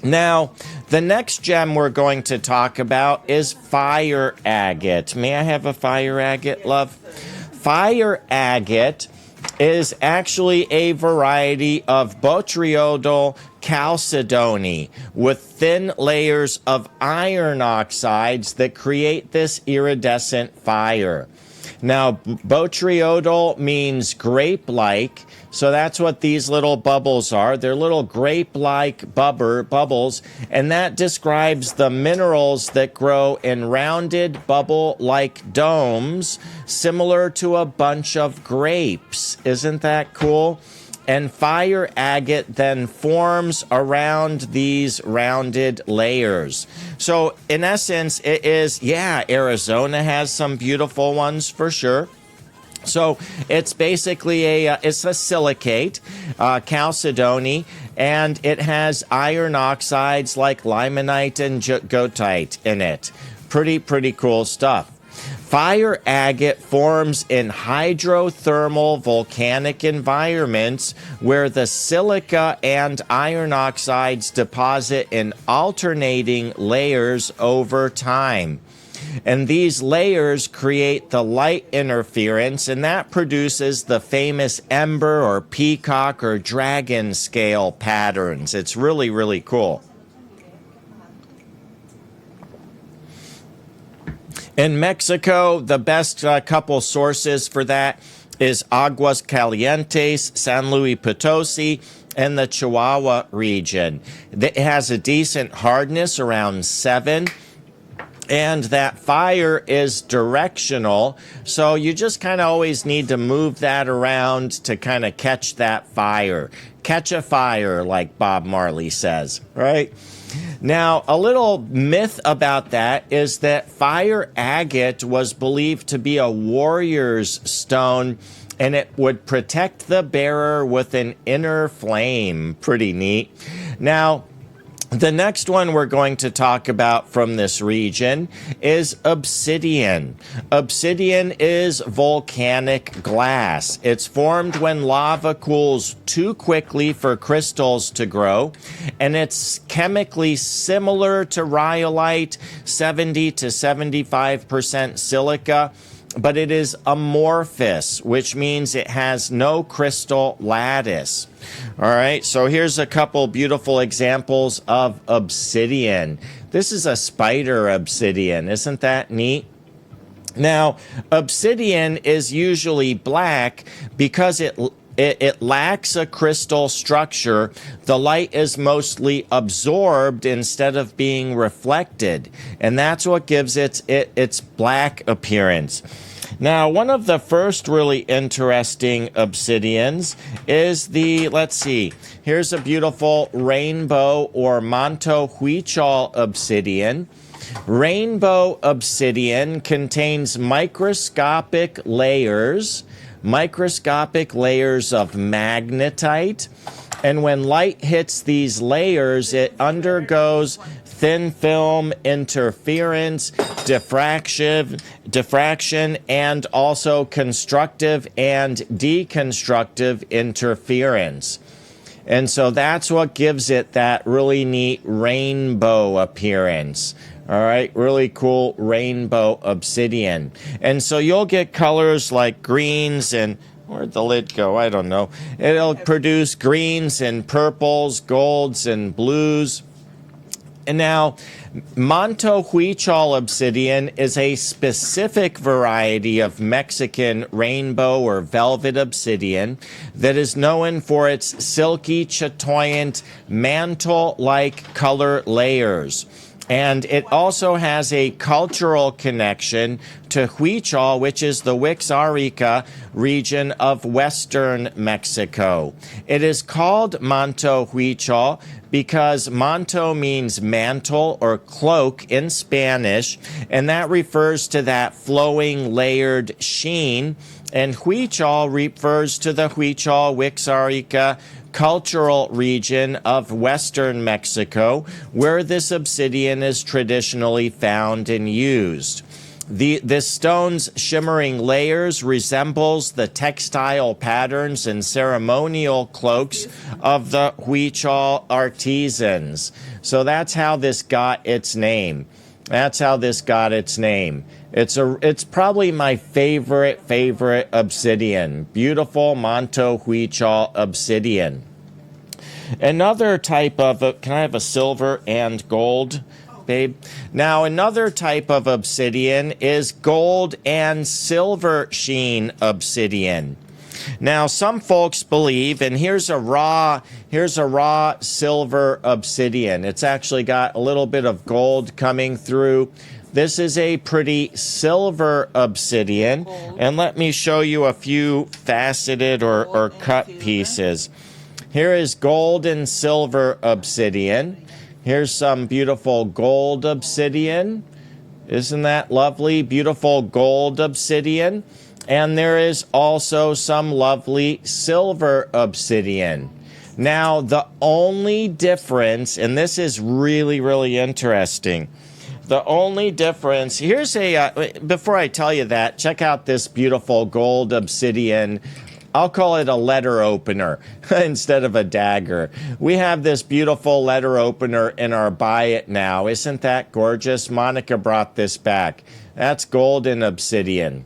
Now, the next gem we're going to talk about is fire agate. May I have a fire agate, love? Fire agate is actually a variety of botryoidal chalcedony with thin layers of iron oxides that create this iridescent fire. Now, botryoidal means grape-like, so that's what these little bubbles are. They're little grape-like bubbles, and that describes the minerals that grow in rounded bubble-like domes, similar to a bunch of grapes. Isn't that cool? And fire agate then forms around these rounded layers. So in essence, it is, yeah, Arizona has some beautiful ones for sure. So it's basically it's a silicate, chalcedony, and it has iron oxides like limonite and goethite in it. Pretty cool stuff. Fire agate forms in hydrothermal volcanic environments where the silica and iron oxides deposit in alternating layers over time. And these layers create the light interference, and that produces the famous ember or peacock or dragon scale patterns. It's really cool. In Mexico, the best couple sources for that is Aguas Calientes, San Luis Potosi, and the Chihuahua region. It has a decent hardness, around 7. And that fire is directional, so you just kind of always need to move that around to kind of catch that fire. Catch a fire, like Bob Marley says, right? Now, a little myth about that is that fire agate was believed to be a warrior's stone, and it would protect the bearer with an inner flame. Pretty neat. Now, the next one we're going to talk about from this region is obsidian. Obsidian is volcanic glass. It's formed when lava cools too quickly for crystals to grow, and it's chemically similar to rhyolite, 70 to 75% silica, but it is amorphous, which means it has no crystal lattice. All right, so here's a couple beautiful examples of obsidian. This is a spider obsidian. Isn't that neat? Now, obsidian is usually black because it lacks a crystal structure. The light is mostly absorbed instead of being reflected, and that's what gives it its black appearance. Now, one of the first really interesting obsidians is let's see, here's a beautiful rainbow or manto huichol obsidian. Rainbow obsidian contains microscopic layers of magnetite, and when light hits these layers, it undergoes thin film interference, diffraction, and also constructive and deconstructive interference. And so that's what gives it that really neat rainbow appearance. All right, really cool rainbow obsidian. And so you'll get colors like greens and, where'd the lid go? I don't know. It'll produce greens and purples, golds and blues. And now, manto huichol obsidian is a specific variety of Mexican rainbow or velvet obsidian that is known for its silky, chatoyant, mantle-like color layers. And it also has a cultural connection to Huichol, which is the Wixárika region of western Mexico. It is called manto huichol because manto means mantle or cloak in Spanish, and that refers to that flowing layered sheen. And huichol refers to the Huichol Wixárika cultural region of western Mexico, where this obsidian is traditionally found and used. This stone's shimmering layers resembles the textile patterns and ceremonial cloaks of the Huichol artisans. So that's how this got its name. That's how this got its name. It's probably my favorite obsidian. Beautiful Manto Huichol obsidian. Another type of, can I have a silver and gold, babe? Now, another type of obsidian is gold and silver sheen obsidian. Now, some folks believe, and here's a raw silver obsidian. It's actually got a little bit of gold coming through. This is a pretty silver obsidian. And let me show you a few faceted or cut pieces. Here is gold and silver obsidian. Here's some beautiful gold obsidian. Isn't that lovely? Beautiful gold obsidian. And there is also some lovely silver obsidian. Now, the only difference, and this is really, really interesting. The only difference, here's before I tell you that, check out this beautiful gold obsidian. I'll call it a letter opener instead of a dagger. We have this beautiful letter opener in our Buy It Now. Isn't that gorgeous? Monica brought this back. That's gold and obsidian.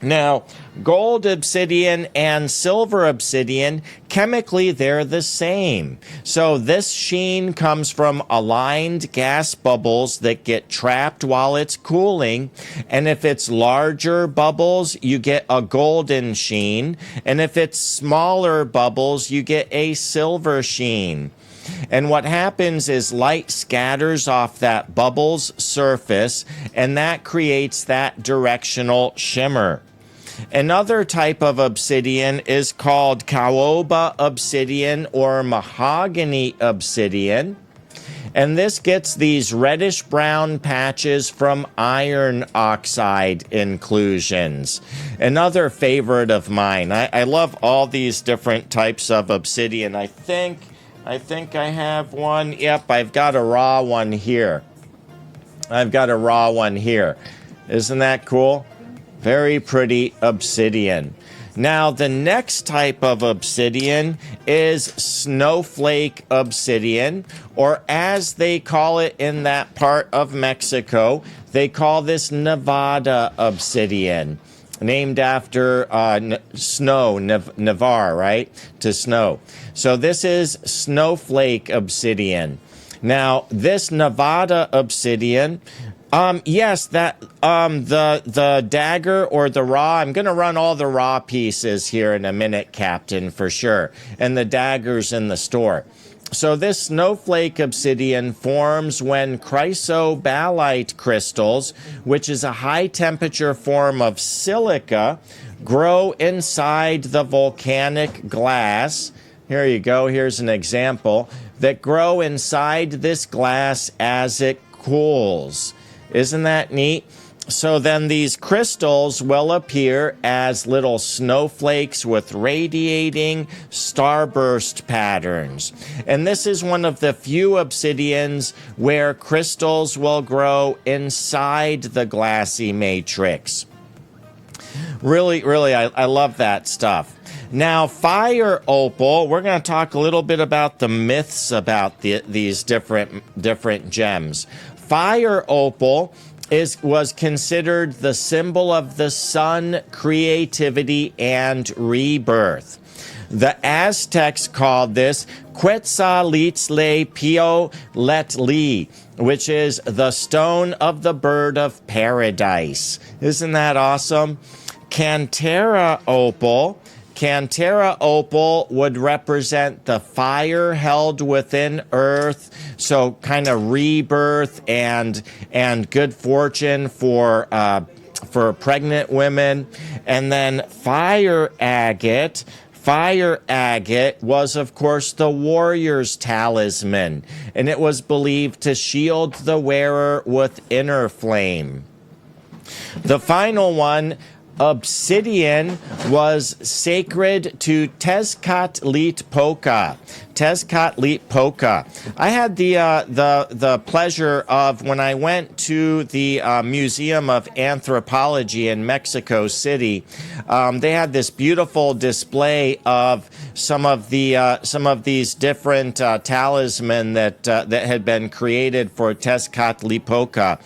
Now, gold obsidian and silver obsidian, chemically, they're the same. So this sheen comes from aligned gas bubbles that get trapped while it's cooling. And if it's larger bubbles, you get a golden sheen. And if it's smaller bubbles, you get a silver sheen. And what happens is light scatters off that bubble's surface, and that creates that directional shimmer. Another type of obsidian is called caoba obsidian or mahogany obsidian. And this gets these reddish brown patches from iron oxide inclusions. Another favorite of mine. I love all these different types of obsidian. I think I have one. Yep, I've got a raw one here. Isn't that cool? Very pretty obsidian. Now, the next type of obsidian is snowflake obsidian, or as they call it in that part of Mexico, they call this Nevada obsidian, named after snow, Navarre, right? To snow. So this is snowflake obsidian. Now, this Nevada obsidian, yes, that the dagger or the raw, I'm going to run all the raw pieces here in a minute, Captain, for sure. And the dagger's in the store. So this snowflake obsidian forms when chrysobalite crystals, which is a high temperature form of silica, grow inside the volcanic glass. Here you go. Here's an example that grow inside this glass as it cools. Isn't that neat? So then these crystals will appear as little snowflakes with radiating starburst patterns. And this is one of the few obsidians where crystals will grow inside the glassy matrix. Really, I love that stuff. Now, fire opal, we're going to talk a little bit about the myths about these different gems. Fire opal was considered the symbol of the sun, creativity, and rebirth. The Aztecs called this Quetzalitztli, which is the stone of the bird of paradise. Isn't that awesome? Cantera opal would represent the fire held within earth, so kind of rebirth and good fortune for pregnant women. And then fire agate was, of course, the warrior's talisman, and it was believed to shield the wearer with inner flame. The final one, Obsidian was sacred to Tezcatlipoca. Tezcatlipoca. I had the pleasure of, when I went to the Museum of Anthropology in Mexico City, they had this beautiful display of some of these different talisman that had been created for Tezcatlipoca,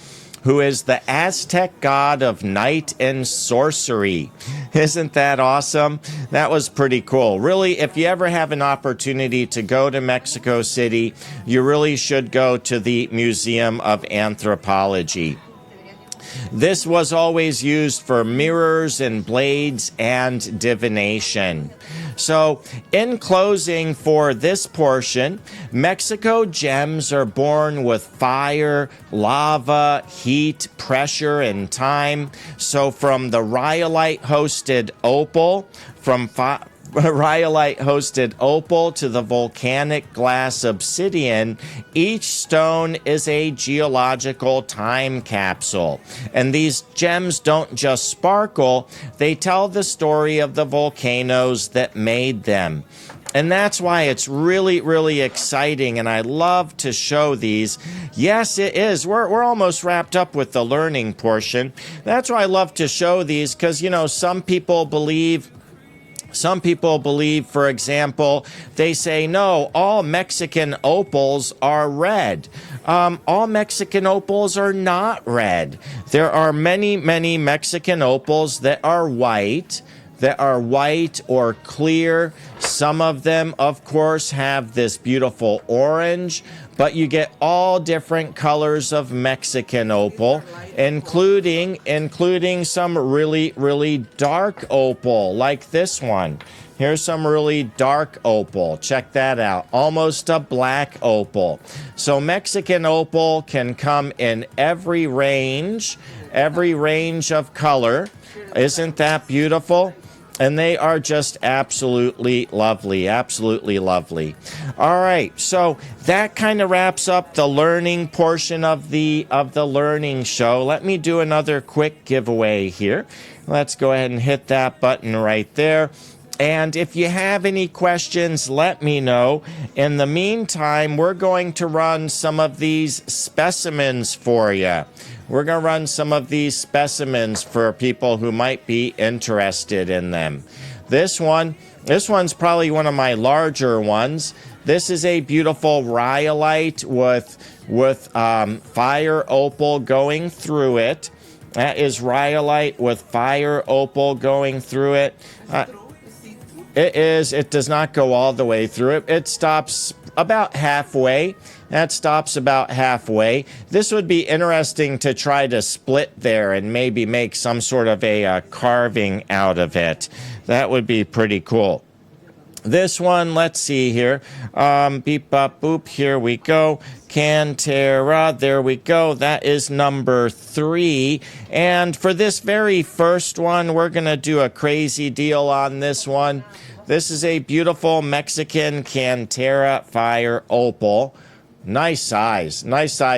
who is the Aztec god of night and sorcery. Isn't that awesome? That was pretty cool. Really, if you ever have an opportunity to go to Mexico City, you really should go to the Museum of Anthropology. This was always used for mirrors and blades and divination. So, in closing for this portion, Mexico gems are born with fire, lava, heat, pressure, and time. So, from the rhyolite-hosted opal, to the volcanic glass obsidian, each stone is a geological time capsule. And these gems don't just sparkle, they tell the story of the volcanoes that made them. And that's why it's really, really exciting, and I love to show these. Yes, it is. We're almost wrapped up with the learning portion. That's why I love to show these, because, some people believe, for example, they say, no, all Mexican opals are red. All Mexican opals are not red. There are many, many Mexican opals that are white or clear. Some of them, of course, have this beautiful orange, but you get all different colors of Mexican opal, including some really, really dark opal, like this one. Here's some really dark opal. Check that out. Almost a black opal. So Mexican opal can come in every range of color. Isn't that beautiful? And they are just absolutely lovely, absolutely lovely. All right, so that kind of wraps up the learning portion of the learning show. Let me do another quick giveaway here. Let's go ahead and hit that button right there. And if you have any questions, let me know. In the meantime, we're going to run some of these specimens for you. We're going to run some of these specimens for people who might be interested in them. This one's probably one of my larger ones. This is a beautiful rhyolite with fire opal going through it. That is rhyolite with fire opal going through it. It does not go all the way through it. It stops about halfway. That stops about halfway. This would be interesting to try to split there and maybe make some sort of a carving out of it. That would be pretty cool. This one, let's see here. Beep, bop, boop. Here we go. Cantera. There we go. That is number 3. And for this very first one, we're going to do a crazy deal on this one. This is a beautiful Mexican Cantera fire opal. Nice size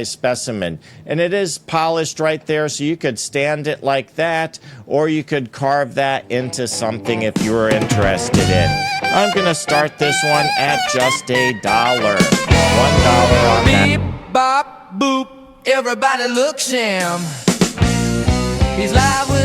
specimen. And it is polished right there, so you could stand it like that, or you could carve that into something if you were interested in. I'm going to start this one at just $1. $1 on that. Beep, bop, boop, everybody looks him. He's live with